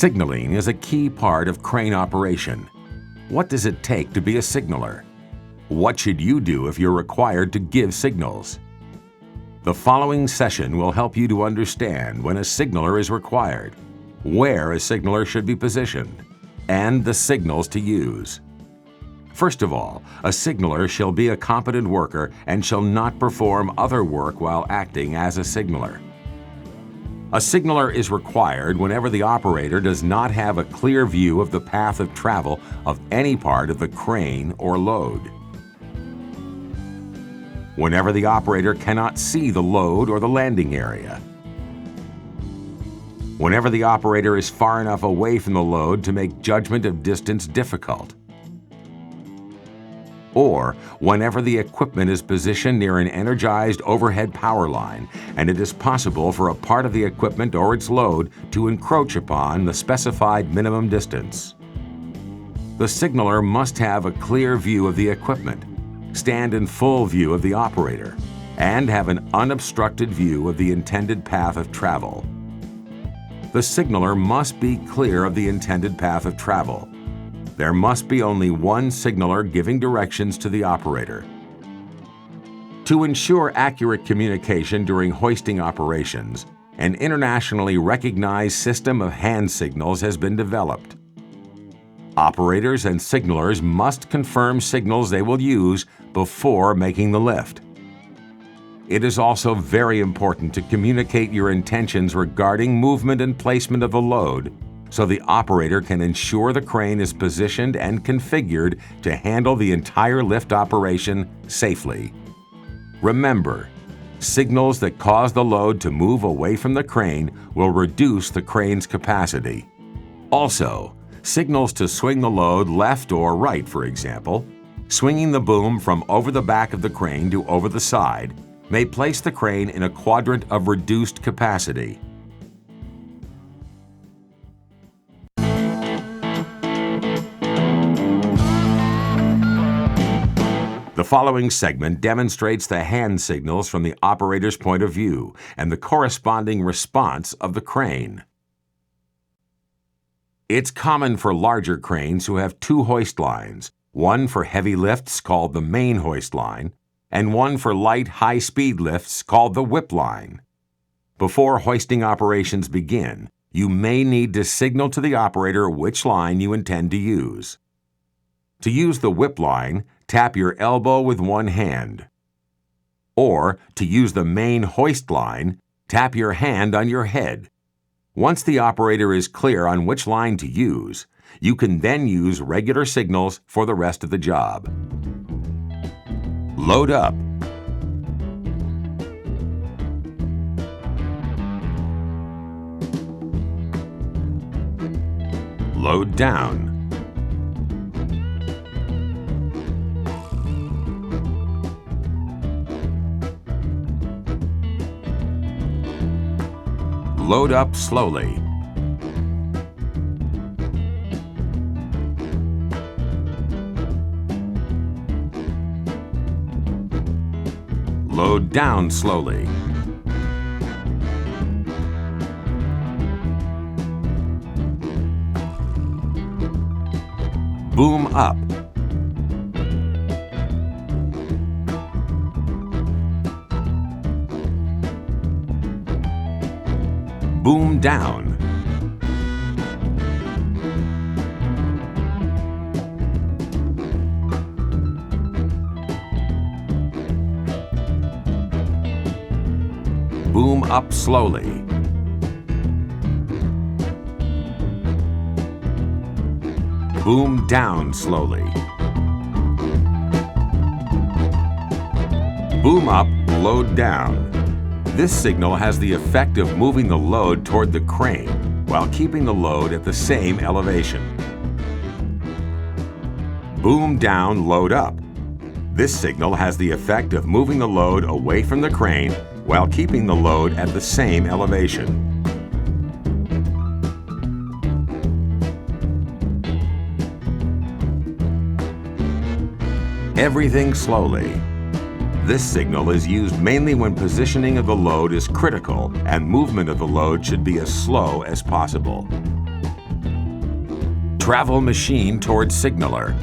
Signaling is a key part of crane operation. What does it take to be a signaler? What should you do if you're required to give signals? The following session will help you to understand when a signaler is required, where a signaler should be positioned, and the signals to use. First of all, a signaler shall be a competent worker and shall not perform other work while acting as a signaler. A signaler is required whenever the operator does not have a clear view of the path of travel of any part of the crane or load. Whenever the operator cannot see the load or the landing area. Whenever the operator is far enough away from the load to make judgment of distance difficult. Or whenever the equipment is positioned near an energized overhead power line and it is possible for a part of the equipment or its load to encroach upon the specified minimum distance. The signaler must have a clear view of the equipment, stand in full view of the operator, and have an unobstructed view of the intended path of travel. The signaler must be clear of the intended path of travel. There must be only one signaler giving directions to the operator. To ensure accurate communication during hoisting operations, an internationally recognized system of hand signals has been developed. Operators and signalers must confirm signals they will use before making the lift. It is also very important to communicate your intentions regarding movement and placement of the load so the operator can ensure the crane is positioned and configured to handle the entire lift operation safely. Remember, signals that cause the load to move away from the crane will reduce the crane's capacity. Also, signals to swing the load left or right, for example, swinging the boom from over the back of the crane to over the side, may place the crane in a quadrant of reduced capacity. The following segment demonstrates the hand signals from the operator's point of view and the corresponding response of the crane. It's common for larger cranes to have two hoist lines, one for heavy lifts called the main hoist line, and one for light, high-speed lifts called the whip line. Before hoisting operations begin, you may need to signal to the operator which line you intend to use. To use the whip line, tap your elbow with one hand. Or, to use the main hoist line, tap your hand on your head. Once the operator is clear on which line to use, you can then use regular signals for the rest of the job. Load up. Load down. Load up slowly. Load down slowly. Boom up. Boom down. Boom up slowly. Boom down slowly. Boom up, load down. This signal has the effect of moving the load toward the crane while keeping the load at the same elevation. Boom down, load up. This signal has the effect of moving the load away from the crane while keeping the load at the same elevation. Everything slowly. This signal is used mainly when positioning of the load is critical and movement of the load should be as slow as possible. Travel machine towards signaler.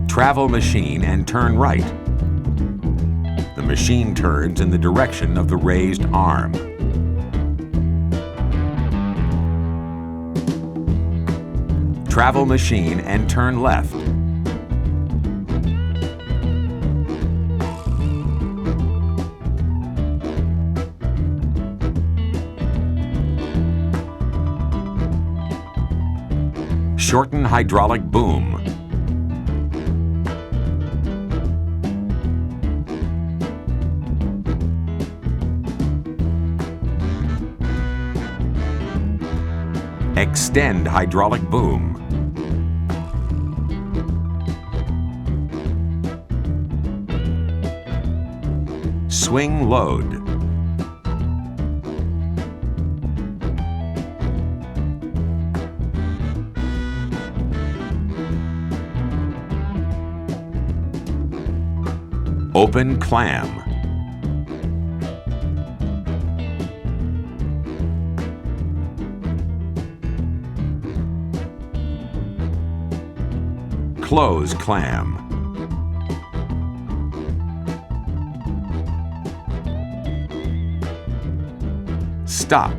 Travel machine and turn right. The machine turns in the direction of the raised arm. Travel machine and turn left. Shorten hydraulic boom. Extend hydraulic boom. Swing load. Open clam. Close clam. Stop.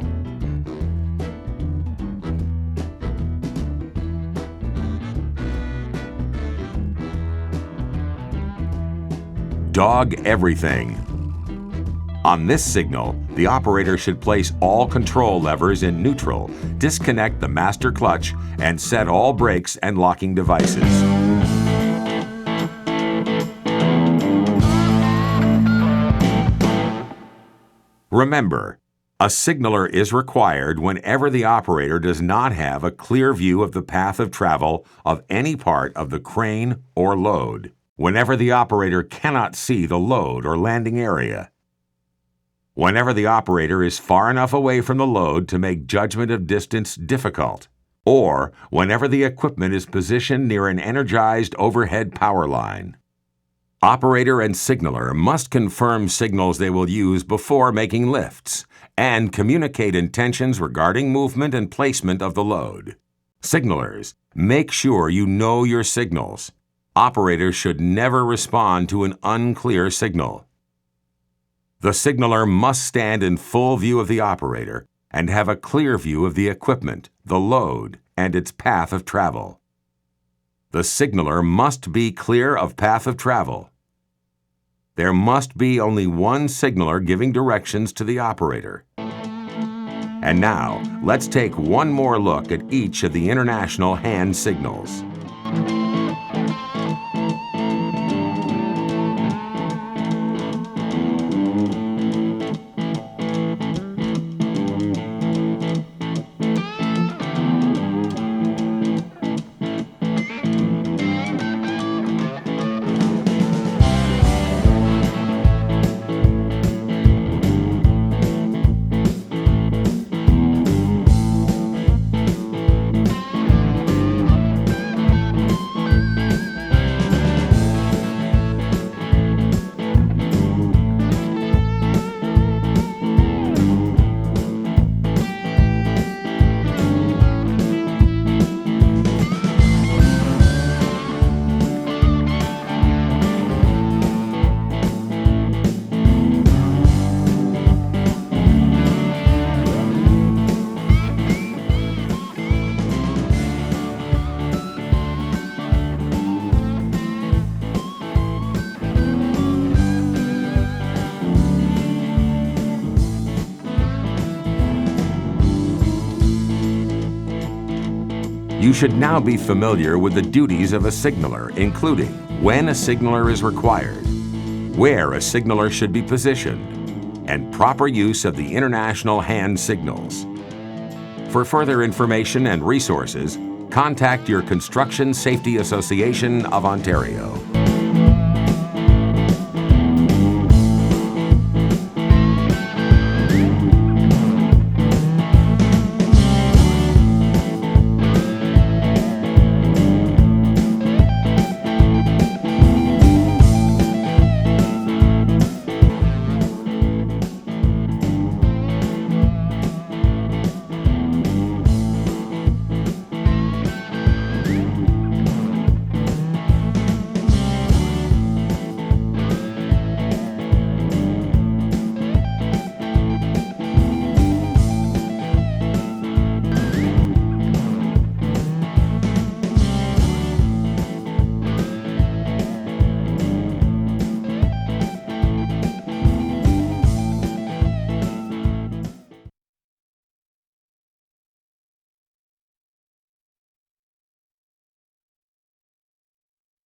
Dog everything. On this signal, the operator should place all control levers in neutral, disconnect the master clutch, and set all brakes and locking devices. Remember, a signaler is required whenever the operator does not have a clear view of the path of travel of any part of the crane or load, whenever the operator cannot see the load or landing area, whenever the operator is far enough away from the load to make judgment of distance difficult, or whenever the equipment is positioned near an energized overhead power line. Operator and signaler must confirm signals they will use before making lifts and communicate intentions regarding movement and placement of the load. Signalers, make sure you know your signals. Operators should never respond to an unclear signal. The signaler must stand in full view of the operator and have a clear view of the equipment, the load, and its path of travel. The signaler must be clear of path of travel. There must be only one signaler giving directions to the operator. And now, let's take one more look at each of the international hand signals. You should now be familiar with the duties of a signaler, including when a signaler is required, where a signaler should be positioned, and proper use of the international hand signals. For further information and resources, contact your Construction Safety Association of Ontario.